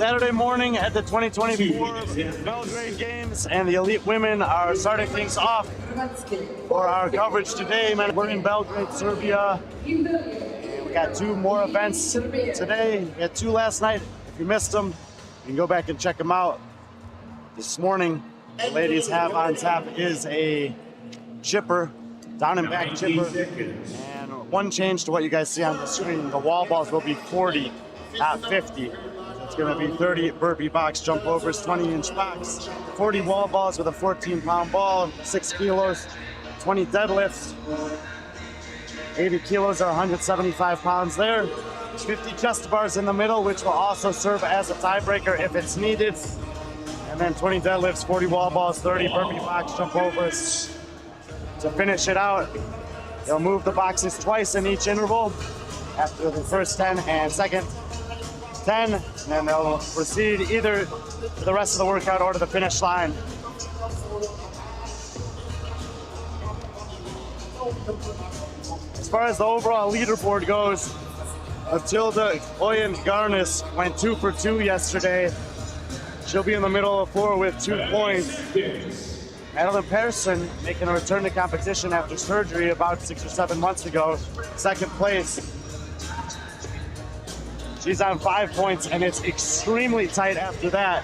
Saturday morning at the 2024 Belgrade Games, and the elite women are starting things off for our coverage today. Man, we're in Belgrade, Serbia. And we got 2 more events today. We had 2 last night. If you missed them, you can go back and check them out. This morning, the ladies have on tap is a chipper, down and back chipper. And one change to what you guys see on the screen, the wall balls will be 40, not 50. It's going to be 30 burpee box jump overs, 20-inch box, 40 wall balls with a 14-pound ball, 6 kilos, 20 deadlifts, 80 kilos or 175 pounds there, 50 chest bars in the middle, which will also serve as a tiebreaker if it's needed, and then 20 deadlifts, 40 wall balls, 30 burpee box jump overs. To finish it out, they'll move the boxes twice in each interval after the first 10 and second 10, and then they'll proceed either to the rest of the workout or to the finish line. As far as the overall leaderboard goes, Matilda Oyen-Garnis went 2 for 2 yesterday. She'll be in the middle of 4 with 2 points. Madeline Persson making a return to competition after surgery about 6 or 7 months ago, 2nd place. She's on 5 points, and it's extremely tight after that.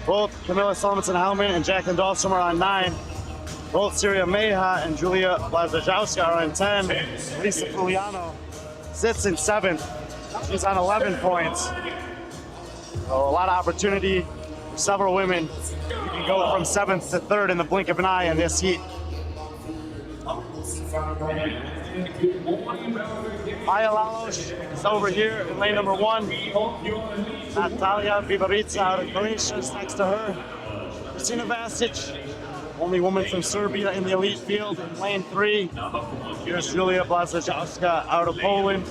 Both Camilla Solomon-Helman and Jacqueline Dahlstrom are on 9. Both Syria Meha and Julia Blazajowska are on 10. Lisa Fuliano sits in 7th. She's on 11 points. So a lot of opportunity for several women. You can go from 7th to 3rd in the blink of an eye in this heat. Maya Lalosh is over here in lane number 1. Natalia Bibarica out of Croatia is next to her. Kristina Vasic, only woman from Serbia in the elite field, in lane 3. Here's Julia Blazajowska out of Poland.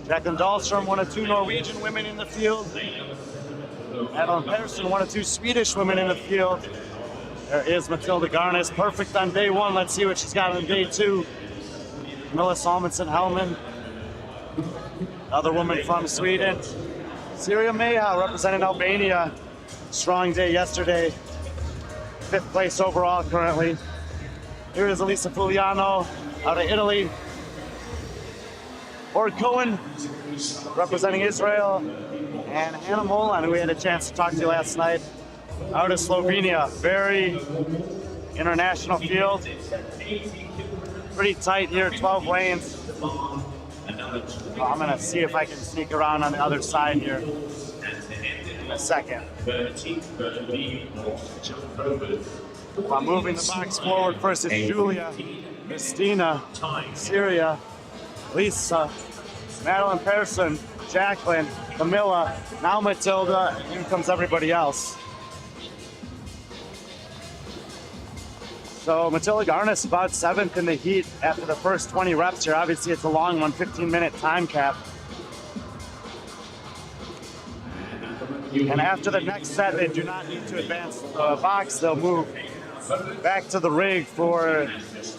Jacqueline Dahlstrom, one of 2 Norwegian women in the field. Madeline Persson, one of 2 Swedish women in the field. There is Matilda Garnis, perfect on day 1. Let's see what she's got on day 2. Camilla Solomon-Helman, another woman from Sweden. Syria Meha representing Albania. Strong day yesterday. 5th place overall currently. Here is Elisa Fuliano out of Italy. Or Cohen representing Israel. And Hannah Molan, who we had a chance to talk to last night, out of Slovenia. Very international field. Pretty tight here, 12 lanes. I'm gonna see if I can sneak around on the other side here in a second. I'm moving the box forward. First it's Julia, Christina, Syria, Lisa, Madeline Persson, Jacqueline, Camilla, now Matilda, and here comes everybody else. So Matilda Garnis about 7th in the heat after the first 20 reps here. Obviously it's a long one, 15-minute time cap. And after the next set, they do not need to advance the box. They'll move back to the rig for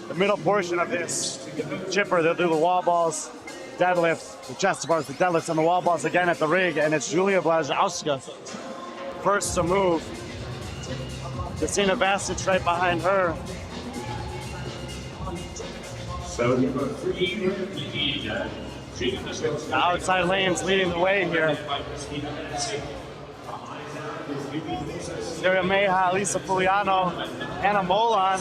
the middle portion of this chipper. They'll do the wall balls, deadlifts, the chest bars, the deadlifts, and the wall balls again at the rig. And it's Julia Blazajowska first to move. Kristina Vasic right behind her. The outside lanes leading the way here. Syria Meha, Lisa Fuliano, Hannah Molan,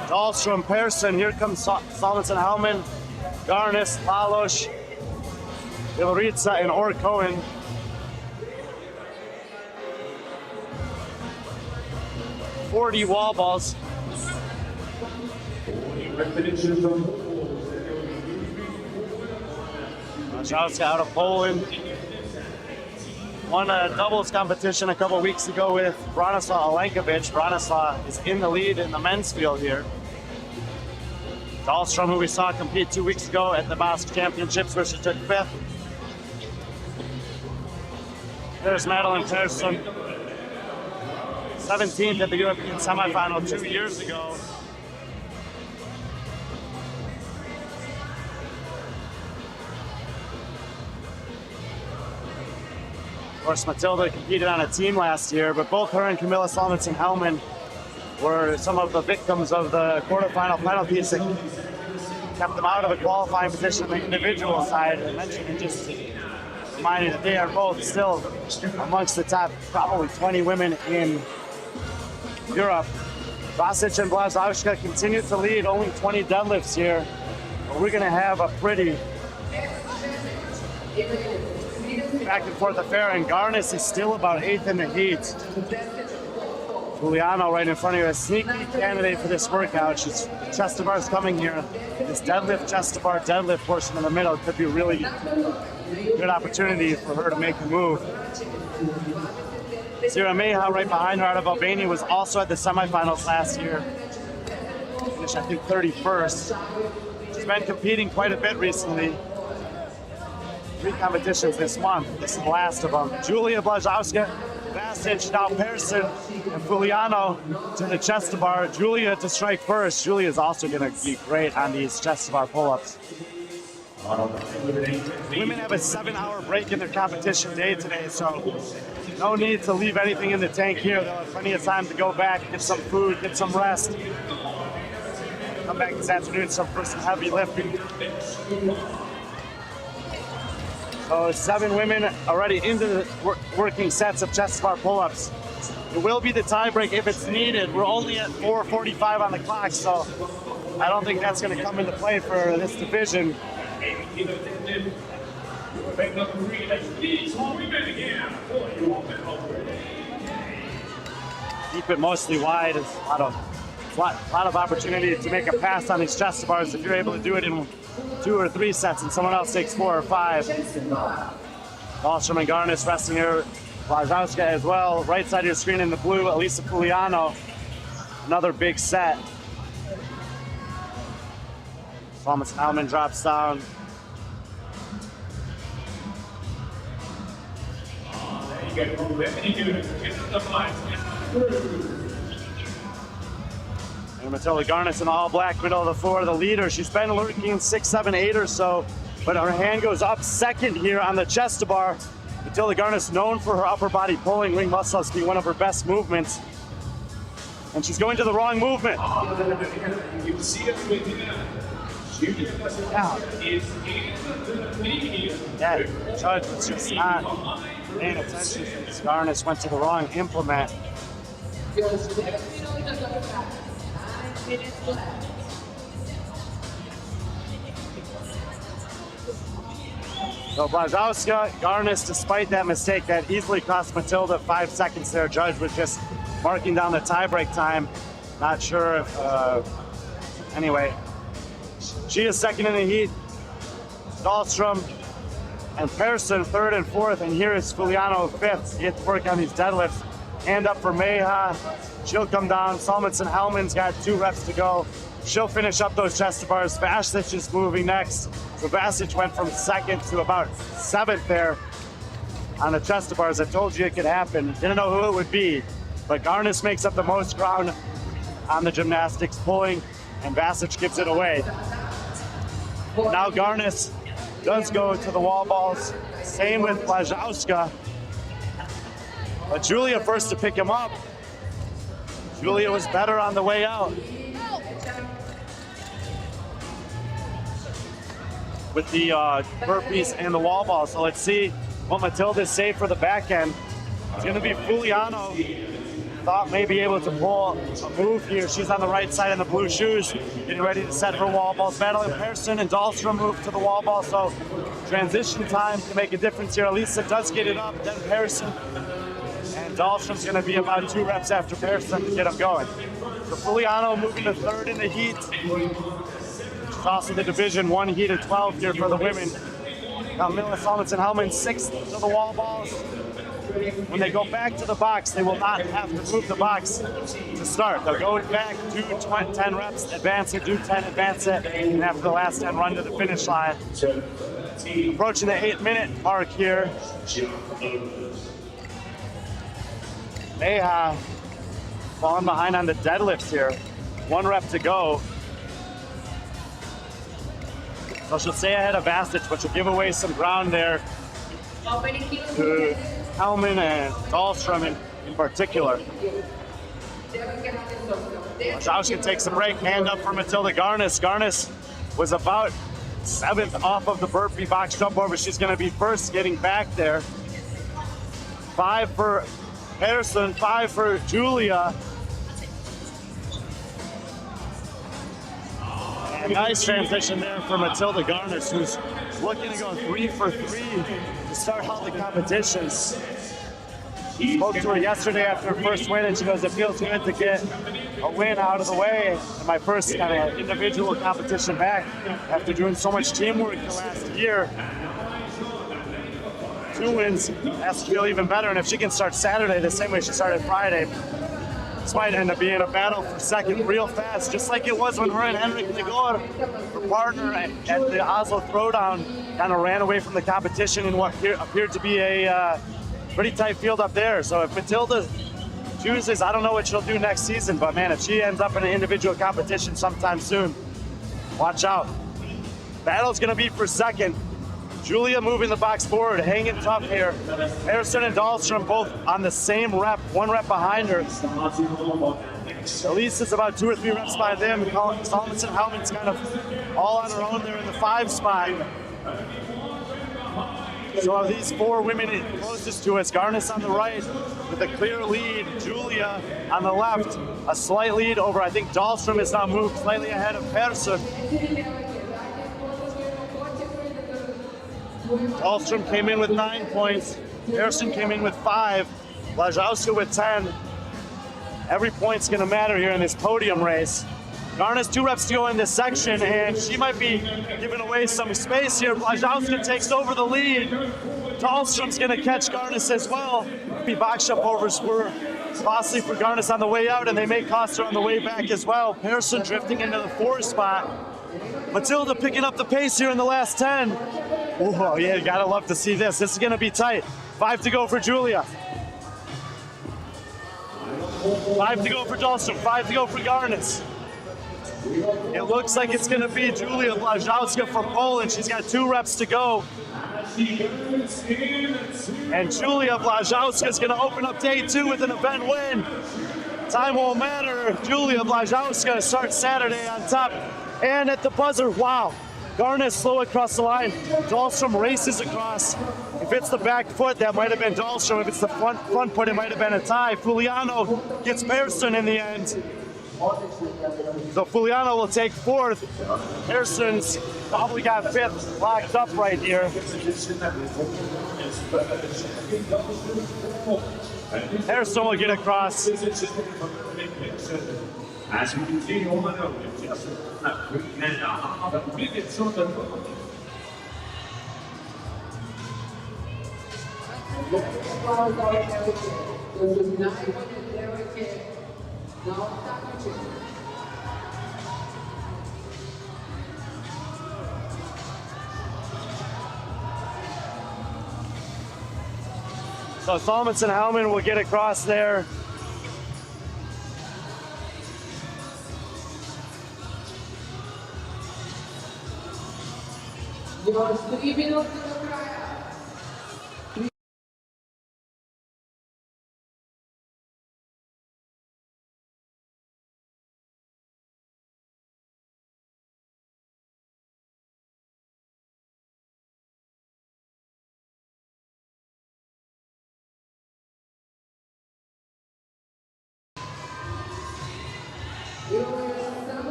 Dahlstrom, Persson. Here comes Solomon-Helman, Garnis, Lalosh, Bibarica, and Or Cohen. .40 wall balls. Blazajowska out of Poland. Won a doubles competition a couple weeks ago with Branislav Alenkovic. Branislav is in the lead in the men's field here. Dahlstrom, who we saw compete 2 weeks ago at the Basque Championships, where she took 5th. There's Madeline Persson. 17th at the European semifinal 2 years ago. Of course, Matilda competed on a team last year, but both her and Camilla Salmonson-Hellman were some of the victims of the quarterfinal penalties that kept them out of the qualifying position on the individual side. I mentioned and just reminding that they are both still amongst the top probably 20 women in Europe. Vasic and Blazowska continue to lead, only 20 deadlifts here. But we're going to have a pretty back and forth affair, and Garnis is still about 8th in the heat. Giuliano right in front of you, a sneaky candidate for this workout. She's chest to bars coming here. This deadlift, chest to bar, deadlift portion in the middle could be a really good opportunity for her to make a move. Zira Meha right behind her out of Albania was also at the semifinals last year. Finished, I think, 31st. She's been competing quite a bit recently. 3 competitions this month. This is the last of them. Julia Blazowska, Vasic, now Persson, and Giuliano to the chest to bar. Julia to strike first. Julia is also going to be great on these chest to bar pull-ups. Women have a 7-hour break in their competition day today, so no need to leave anything in the tank here. They'll have plenty of time to go back, get some food, get some rest. Come back this afternoon for some heavy lifting. So 7 women already into the working sets of chest bar pull-ups. It will be the tie break if it's needed. We're only at 4:45 on the clock, so I don't think that's going to come into play for this division. Keep it mostly wide. There's a lot of opportunity to make a pass on these chest bars if you're able to do it in 2 or 3 sets and someone else takes 4 or 5. Dahlstrom and Garnis resting here. Blazowska as well. Right side of your screen in the blue, Elisa Giuliano. Another big set. Salmonson-Hellman drops down. And Matilda Garnis in all black, middle of the floor, the leader. She's been lurking 6, 7, 8 or so, but her hand goes up second here on the chest to bar. Matilda Garnis, known for her upper body pulling, ring muscles being one of her best movements. And she's going to the wrong movement. Yeah, the judge was just not paying attention. Garnis went to the wrong implement. So Blazowska, Garnis, despite that mistake that easily cost Matilda 5 seconds there, judge was just marking down the tie-break time. Not sure if, anyway. She is second in the heat. Dahlstrom and Persson 3rd and 4th, and here is Giuliano 5th. He had to work on these deadlifts. Hand up for Meha. She'll come down. Salmonson-Hellman's got 2 reps to go. She'll finish up those chest bars. Vasic is moving next. So Vasic went from 2nd to about 7th there on the chest bars. I told you it could happen. Didn't know who it would be, but Garnis makes up the most ground on the gymnastics pulling, and Vasic gives it away. Now Garnis does go to the wall balls. Same with Blazowska. But Julia first to pick him up. Julia was better on the way out. With the burpees and the wall ball. So let's see what Matilda's saved for the back end. It's going to be Giuliano. Thought may be able to pull a move here. She's on the right side in the blue shoes, getting ready to set her wall balls. Battling Persson and Dahlstrom move to the wall ball. So transition time can make a difference here. Elisa does get it up, then Persson. And Dahlstrom's going to be about 2 reps after Persson to get him going. So Giuliano moving to 3rd in the heat. It's also the Division 1 heat of 12 here for the women. Now Camilla Salmonson-Hellman 6th to the wall balls. When they go back to the box, they will not have to move the box to start. They'll go back, do 10 reps, advance it, do 10, advance it, and after the last 10, run to the finish line. Approaching the 8-minute mark here. Meha falling behind on the deadlifts here. 1 rep to go. So she'll stay ahead of Vasic, but she'll give away some ground there to Hellman and Dahlstrom in particular. Blazhowska takes a break, hand up for Matilda Garnis. Garnis was about 7th off of the burpee box jump over. She's going to be first getting back there. 5 for Harrison, 5 for Julia. A nice transition there for Matilda Garnis, who's looking to go 3 for 3 to start all the competitions. Spoke to her yesterday after her first win, and she goes, it feels good to get a win out of the way. And my first kind of individual competition back after doing so much teamwork the last year. 2 wins has to feel even better, and if she can start Saturday the same way she started Friday, this might end up being a battle for second real fast, just like it was when her and Henrik Nagor, her partner at the Oslo Throwdown, kind of ran away from the competition in what appeared to be a pretty tight field up there. So if Matilda chooses, I don't know what she'll do next season, but man, if she ends up in an individual competition sometime soon, watch out. Battle's gonna be for second. Julia moving the box forward, hanging tough here. Harrison and Dahlstrom both on the same rep, 1 rep behind her. Elise is about 2 or 3 reps behind them. Solomon Hellman's kind of all on her own there in the 5 spot. So of these 4 women closest to us, Garnis on the right with a clear lead, Julia on the left, a slight lead over, I think Dahlstrom has now moved slightly ahead of Persson. Dahlstrom came in with 9 points, Persson came in with 5, Blazhowska with 10. Every point's gonna matter here in this podium race. Garnis 2 reps to go in this section, and she might be giving away some space here. Blazhowska takes over the lead. Dahlstrom's gonna catch Garnis as well. The box jump overs were costly for Garnis on the way out, and they may cost her on the way back as well. Persson drifting into the 4 spot. Matilda picking up the pace here in the last 10. Oh yeah, you gotta love to see this. This is gonna be tight. 5 to go for Julia. 5 to go for Dahlstrom, 5 to go for Garnis. It looks like it's gonna be Julia Blazhowska from Poland. She's got 2 reps to go. And Julia Blazhowska is gonna open up day 2 with an event win. Time won't matter. Julia Blazhowska starts Saturday on top. And at the buzzer, wow. Garnis slow across the line. Dahlstrom races across. If it's the back foot, that might have been Dahlstrom. If it's the front foot, it might have been a tie. Fuliano gets Persson in the end. So Fuliano will take 4th. Harrison's probably got 5th locked up right here. Harrison will get across. As we continue on So Solomon Hellman will get across there.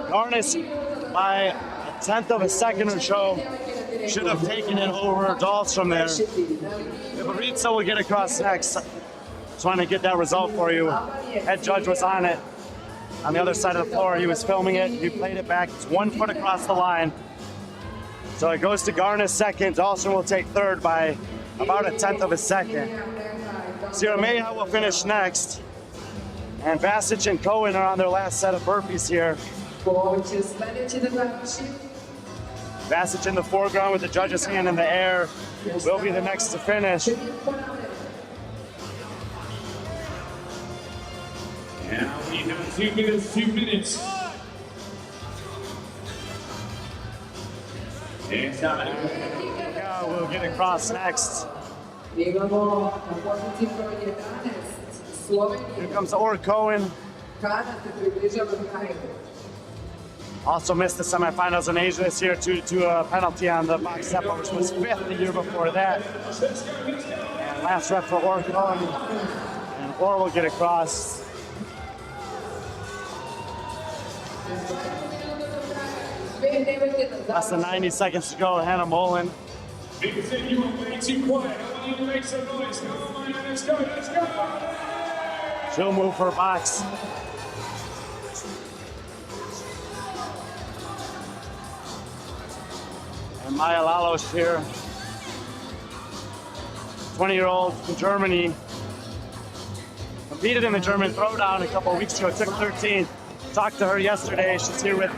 Garnis, by a 1/10 of a second or so, should have taken it over Dahlstrom there. Ibaritsa will get across next. Trying to get that result for you. Head judge was on it. On the other side of the floor, he was filming it. He played it back. It's 1 foot across the line. So it goes to Garnis second. Dahlstrom will take 3rd by about a 1/10 of a second. Sierra Meja will finish next. And Vasic and Cohen are on their last set of burpees here. Vasic in the foreground with the judge's hand in the air will be the next to finish. Now we got 2 minutes, 2 minutes. Yeah, we'll get across next. Here comes Or Cohen. Also missed the semifinals in Asia this year due to a penalty on the box step, which was 5th the year before that. And last rep for Or Cohen. And Or will get across. Less than 90 seconds to go. Hannah Mullen. People say you are way too quiet. I want you to make some noise. Come on, let's go, let's go. She'll move her box. And Maya Lalos here. 20-year-old from Germany. Competed in the German Throwdown a couple of weeks ago. Took 13th. Talked to her yesterday. She's here with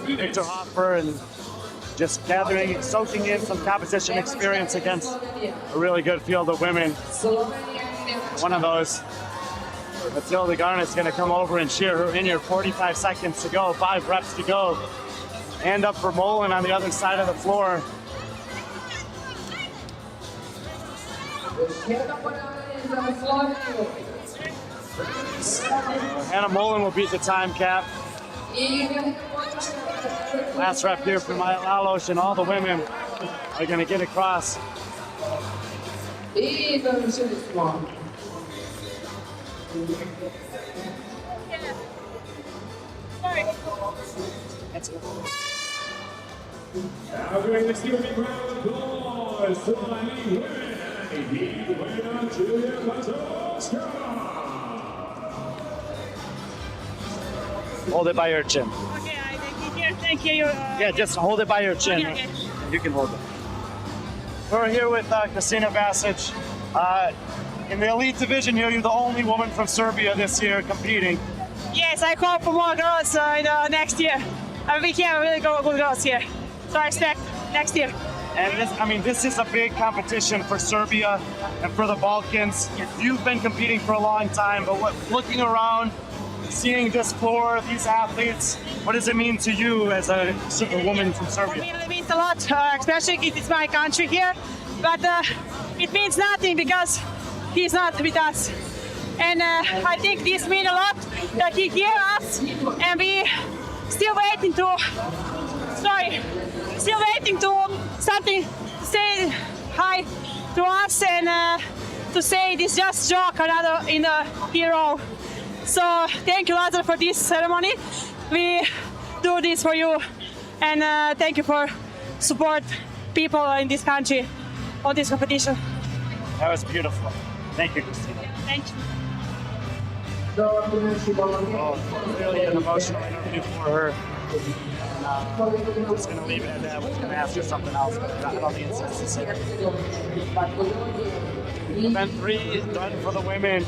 Victor Hoffer and just gathering, soaking in some competition experience against a really good field of women. One of those, Matilda Garnett's going to come over and cheer her in here. 45 seconds to go, 5 reps to go. Hand up for Mullen on the other side of the floor. Hannah Mullen will beat the time cap. Last rep here for Maya Lalos, and all the women are going to get across. Now we're going to give a big round of applause to my lead winner, Julia Patowska. Hold it by your chin. Okay, I take it here. Thank you. Yeah, just hold it by your chin. Okay. You can hold it. We're here with Kristina Vasic. In the elite division here, you're the only woman from Serbia this year competing. Yes, I hope for more girls in the next year. We have really good girls here. So I expect next year. And this is a big competition for Serbia and for the Balkans. You've been competing for a long time, but looking around, seeing this floor, these athletes, what does it mean to you as a woman from Serbia? For me, it means a lot, especially if it's my country here. But it means nothing because he's not with us. And I think this means a lot that he hears us, and we still waiting to something to say hi to us and to say this just joke another in the hero. So thank you, Lazar, for this ceremony. We do this for you, and thank you for support people in this country on this competition. That was beautiful. Thank you, Kristina. Thank you. Oh, really an emotional interview for her. I'm just going to leave it at that. I was going to ask her something else, but I don't think it's necessary. Event 3 done for the women.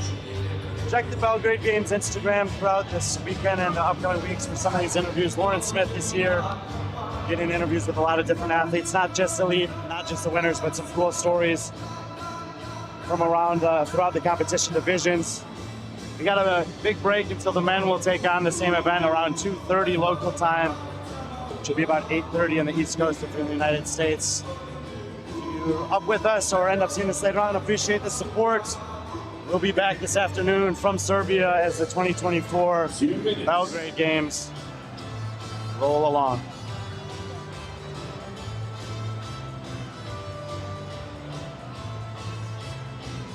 Check the Belgrade Games Instagram throughout this weekend and the upcoming weeks for some of these interviews. Lauren Smith is here, getting interviews with a lot of different athletes, not just elite, not just the winners, but some cool stories from around throughout the competition divisions. We got a big break until the men will take on the same event around 2:30 local time, which will be about 8:30 on the East Coast of the United States. If you're up with us or end up seeing us later on, appreciate the support. We'll be back this afternoon from Serbia as the 2024 Belgrade Games roll along.